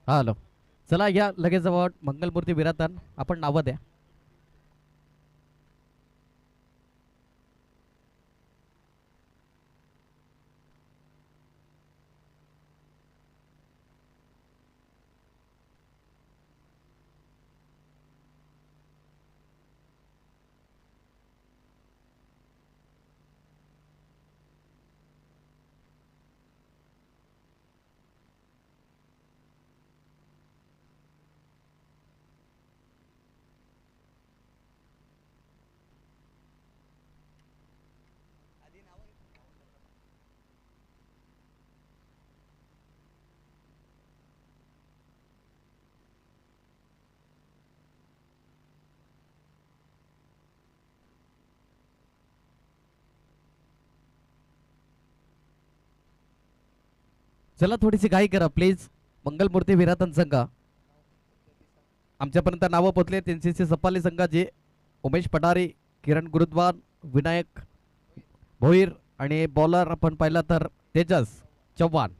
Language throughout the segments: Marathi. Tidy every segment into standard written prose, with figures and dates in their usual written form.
हॅलो. चला या लगेच जवळ मंगलमूर्ती विरातन आपण नावं द्या. चला थोडीशी घाई करा प्लीज. मंगलमूर्ती विरातन संघ आमच्यापर्यंत नावं पोचले. त्यांचे सपाली संघाचे उमेश पठारे, किरण गुरुद्वान, विनायक भोईर आणि बॉलर आपण पाहिला तर तेजस चव्हाण.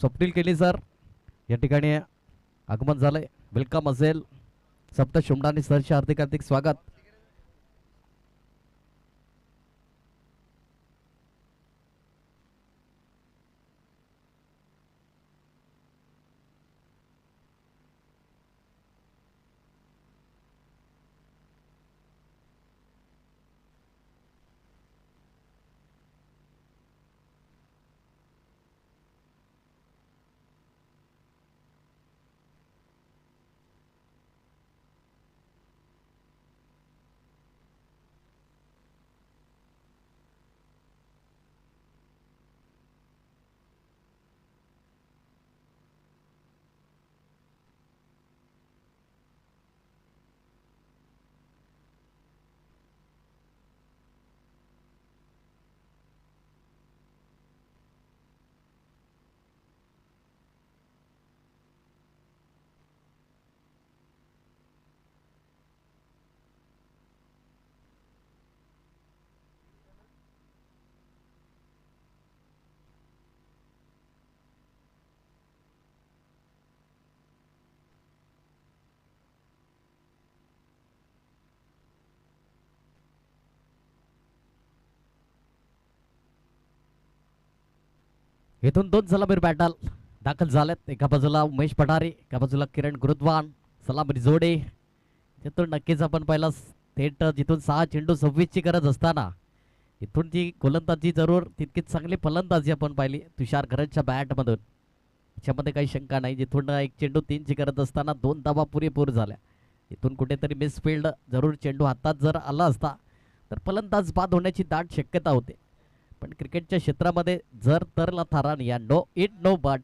स्वप्नील केली सर या ठिकाणी आगमन झालंय. वेलकम असेल. सप्त शुमडानी सरचे हार्दिक हार्दिक स्वागत. इथून दोन सलामीर बॅटल दाखल झालेत. एका बाजूला उमेश पठारे, एका बाजूला किरण गुरुद्वान. सलामीर जोडे तिथून नक्कीच आपण पहिला थेट जिथून 6 चेंडू 26 ची गरज असताना इथून जी गोलंदाजी जरूर तितकीच चांगली फलंदाजी आपण पाहिली तुषार घरच्या बॅटमधून. त्याच्यामध्ये काही शंका नाही. जिथून 1 चेंडू 3 ची गरज असताना 2 धावा पुरेपूर झाल्या. इथून कुठेतरी मिसफिल्ड जरूर चेंडू हातात जर आला असता तर फलंदाज बाद होण्याची दाट शक्यता होते. पण क्रिकेटच्या क्षेत्रामध्ये जर तरला थारान या no it no but.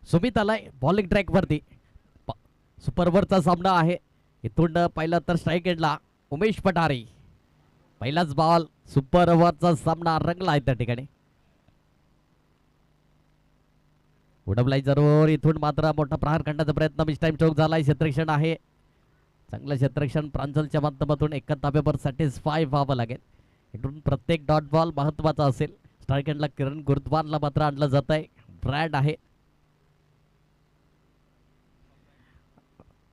Sumit आलाय बॉलिंग ट्रॅक वरती. सुपरवरचा सामना आहे. इथून पाहिलं तर स्ट्राईक एंडला उमेश पठारे. पहिलाच बॉल सुपर ओव्हरचा सामना रंगला आहे त्या ठिकाणी. उडवलाय जरूर. इथून मात्र मोठा प्रहार करण्याचा प्रयत्न मिस टाइम चौक झालाय. क्षेत्ररक्षण आहे चांगलं क्षेत्ररक्षण प्रांजलच्या माध्यमातून एका ताब्यावर सॅटिस्फाय व्हावं लागेल. इथून प्रत्येक डॉट बॉल महत्वाचा असेल. स्ट्राईक एंडला किरण गुरुद्वानला मात्र आणलं जात आहे. ब्रँड आहे.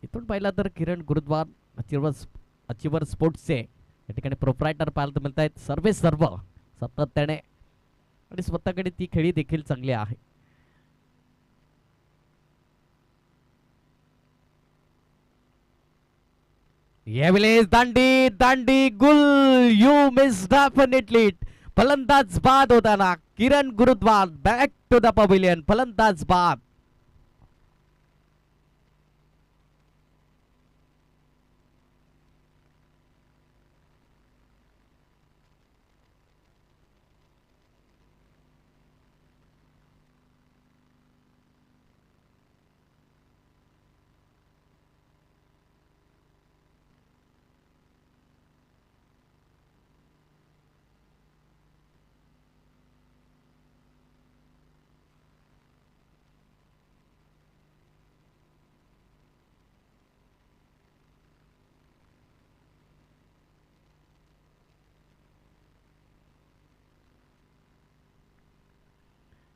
इथून पाहिला तर किरण गुरुद्वान अचिवर स्पोर्ट्सचे या ठिकाणी प्रोप्रायटर पाहायला मिळत आहेत. सर्व सातत्याने आणि स्वतःकडे ती खेळी देखील चांगली आहे. यावेळेस दांडी दांडी गुल यू मिस डेफिनेटली. फलंदाज बाद होताना Kiran Gurudwar back to the pavilion. फलंदाज बाद.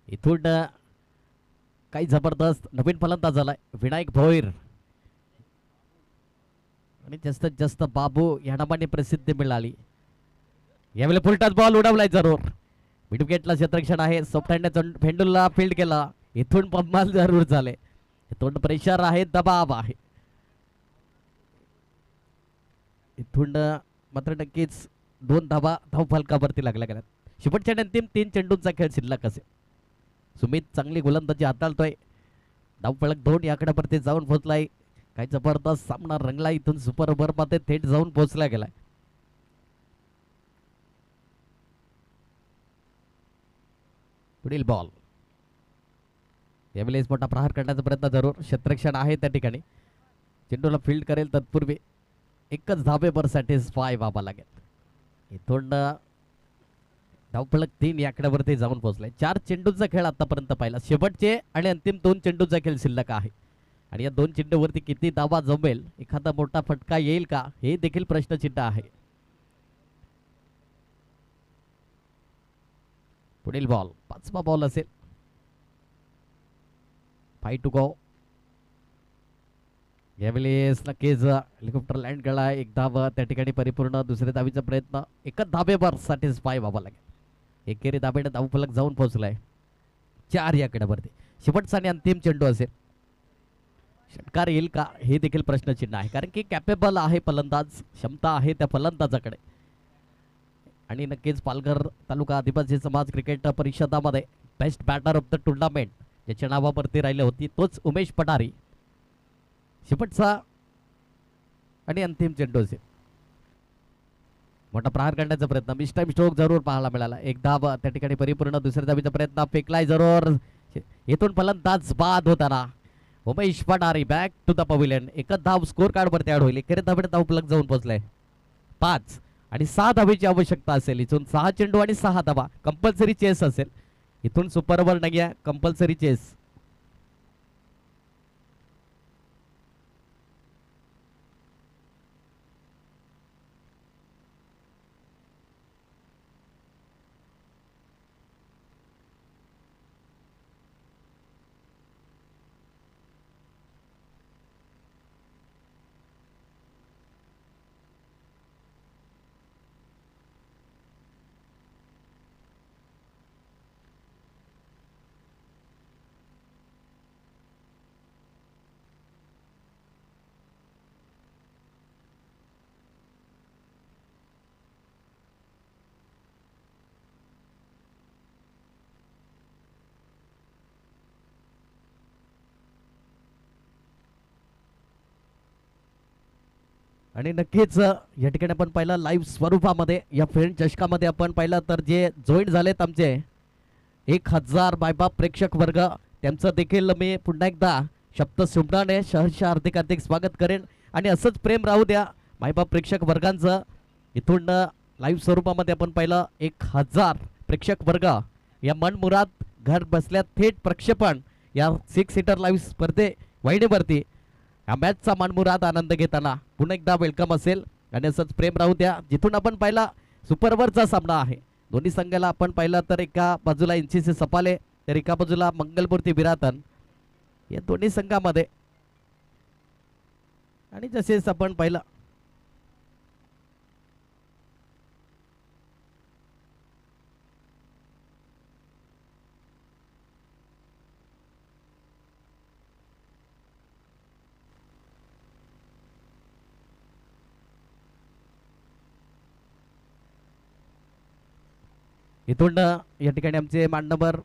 इथून काही जबरदस्त नवीन फलंदाज झालाय विनायक भोईर आणि जास्तीत जास्त बाबू या नावाने प्रसिद्धी मिळाली. यावेळी फुलटॉस बॉल उडवलाय जरूर. मिड विकेटला क्षेत्ररक्षण आहे. सॉफ्ट हँड फेंडूला फील्ड केला. इथून बम्माल जरूर झाले. इथून प्रेशर आहे, दबाव आहे. इथून मात्र नक्कीच 2 धावा धाव फलकावरती लागल्या गेल्यात. शेवटच्या अंतिम 3 चेंडूंचा खेळ शिल्लक असेल. सुमित चांगली गोलंदाजी हाताळतोय. धावफलक 2 या आकड्यावरती जाऊन पोहोचलाय. काय जबरदस्त सामना रंगला. इथून सुपर ओव्हर मध्ये थेट जाऊन पोहोचला गेलाय. पुढील बॉल. यावेळेस मोठा प्रहार करण्याचा प्रयत्न जरूर. क्षेत्ररक्षण आहे त्या ठिकाणी. चेंडूला फील्ड करेल तत्पूर्वी एकच धाबेवर सॅटिस्फाय व्हावा लागेल. इथून धावफलक 3 या आकड्यावरती जाऊन पोहोचलाय. 4 चेंडूंचा खेळ आतापर्यंत पाहिला. शेवटचे आणि अंतिम 2 चेंडूंचा खेळ शिल्लक आहे. आणि या 2 चेंडूवरती किती धावा जमेल, एखादा मोठा फटका येईल का, हे देखील प्रश्नचिन्ह आहे. पुढील बॉल 5वा बॉल असेल. 5 टू गो. यावेळेस नक्कीच हेलिकॉप्टर लँड केला. एक धाव त्या ठिकाणी परिपूर्ण. दुसऱ्या धावीचा प्रयत्न. एकच धाबेवर सॅटिस्फाय व्हावा लागेल. एकेरी धाबेने धावफलक जाऊन पोहोचलाय 4 या आकड्यावरती. शेवटचा आणि अंतिम चेंडू असेल. षटकार येईल का, हे देखील प्रश्नचिन्ह आहे. कारण की कॅपेबल आहे फलंदाज, क्षमता आहे त्या फलंदाजाकडे. आणि नक्कीच पालघर तालुका आदिवासी समाज क्रिकेट परिषदामध्ये best batter of the tournament ज्याच्या नावावरती राहिले होती तोच उमेश पठारी. शेवटचा आणि अंतिम चेंडू असेल. मोठा प्रहार करण्याचा प्रयत्न. मिस टाइम स्ट्रोक जरूर पाहायला मिळाला. एक धाव त्या ठिकाणी परिपूर्ण. दुसऱ्या धावीचा प्रयत्न फेकलाय जरूर. इथून फलंदाज बाद होताना उमेश पठारी बॅक टू द पवेलियन. एकच धाव स्कोर कार्ड वरती ऍड होईल. एकेरी धावेने धावफलक जाऊन पोहोचलाय 5 आणि 6 धावेची आवश्यकता असेल. इथून 6 चेंडू आणि 6 धावा. कंपल्सरी चेस असेल. इथून सुपर ओव्हर नाही आहे, कंपल्सरी चेस. आणि नक्कीच या ठिकाणी आपण पाहिलं लाईव्ह स्वरूपामध्ये या फ्रेंड चषकामध्ये आपण पाहिलं तर जे जॉईन झालेत आमचे 1000 मायबाप प्रेक्षक वर्ग, त्यांचं देखील मी पुन्हा एकदा शब्द सुमनाने सहर्ष हार्दिक हार्दिक स्वागत करेन. आणि असंच प्रेम राहू द्या मायबाप प्रेक्षक वर्गांचं. इथून लाईव्ह स्वरूपामध्ये आपण पाहिलं 1000 प्रेक्षक वर्ग या मनमुराद घर बसल्या थेट प्रक्षेपण या 6 सीटर लाईव्ह स्पर्धे वाहिनीवरती या मॅचचा मनमुराद आनंद घेताना पुन्हा एकदा वेलकम असेल. आणि असंच प्रेम राहू द्या. जिथून आपण पाहिला सुपर ओव्हरचा सामना आहे. दोन्ही संघाला आपण पाहिलं तर एका बाजूला NCC सपाले तर एका बाजूला मंगलमूर्ती बिरातन. या दोन्ही संघामध्ये आणि जसेच आपण पाहिलं इथून या ठिकाणी आमचे मान्यवर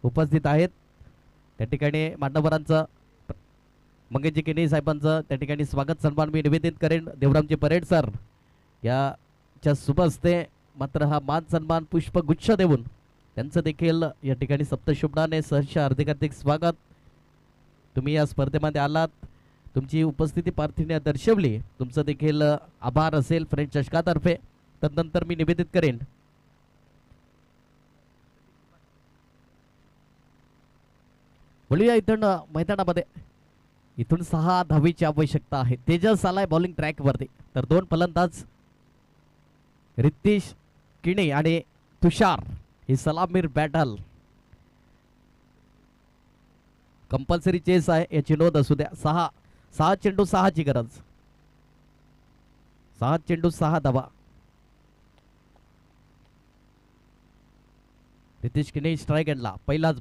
उपस्थित आहेत. त्या ठिकाणी मान्यवरांचं मंगेशजी केनी साहेबांचं त्या ठिकाणी स्वागत सन्मान मी निवेदित करेन. देवरामजी परेड सर याच्या शुभ हस्ते मात्र हा मान सन्मान पुष्पगुच्छ देऊन त्यांचं देखील या ठिकाणी सप्तशुभनाने सहर्ष हार्दिक स्वागत. तुम्ही या स्पर्धेमध्ये आलात, तुमची उपस्थिती पार्थिने दर्शवली, तुमचं देखील आभार असेल फ्रेंच चषकातर्फे. तदनंतर मी निवेदित करेन बोलूया इथून मैदानामध्ये. इथून 6 धावीची आवश्यकता आहे. तेजस आलाय बॉलिंग ट्रॅक वरती, तर 2 फलंदाज रितेश किणे आणि तुषार ही सलामीर बॅटल. कंपल्सरी चेस आहे याची नोंद असू द्या. 6 चेंडू 6 ची गरज. 6 चेंडू 6 धावा. रितेश किणे स्ट्राईक एंडला. पहिलाच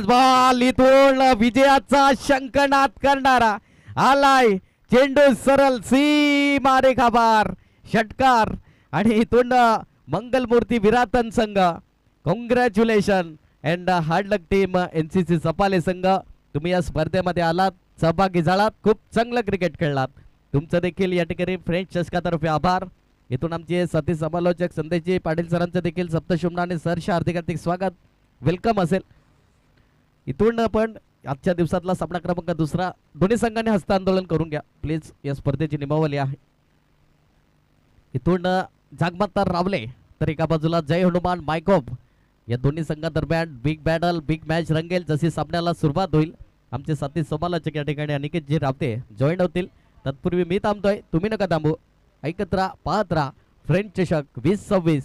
बॉल इथून विजयाचा शंखनाद करणारा आलाय. चेंडू सरळ सीमारेखा बार षटकार आणि इथून मंगलमूर्ती विरातन संघ. Congratulation and hard luck team NCC Saphale संघ. तुम्ही या स्पर्धेमध्ये आलात, सहभागी झालात, खूप चांगलं क्रिकेट खेळलात. तुमचं देखील या ठिकाणी फ्रेंच चषकातर्फे आभार. इथून आमचे साथी समालोचक संदेशजी पाटील सरांचं देखील सप्तशुभनाने सहर्ष हार्दिक स्वागत, वेलकम असेल. इथून आपण आजच्या दिवसातला सामना क्रमांक 2 दोन्ही संघांनी हस्तांदोलन करून घ्या प्लीज. या स्पर्धेची नियमावली आहे. इथून जागमाता रावले तर एका बाजूला जय हनुमान मायकोप. या दोन्ही संघादरम्यान बिग बॅटल बिग मॅच रंगेल. जशी सामन्याला सुरुवात होईल आमचे साथी समालोचक या ठिकाणी अनिकेतजी रावते जॉईन होतील. तत्पूर्वी मी थांबतोय, तुम्ही नका थांबू. ऐकत राहा, पाहत राहा फ्रेंच चषक 2026.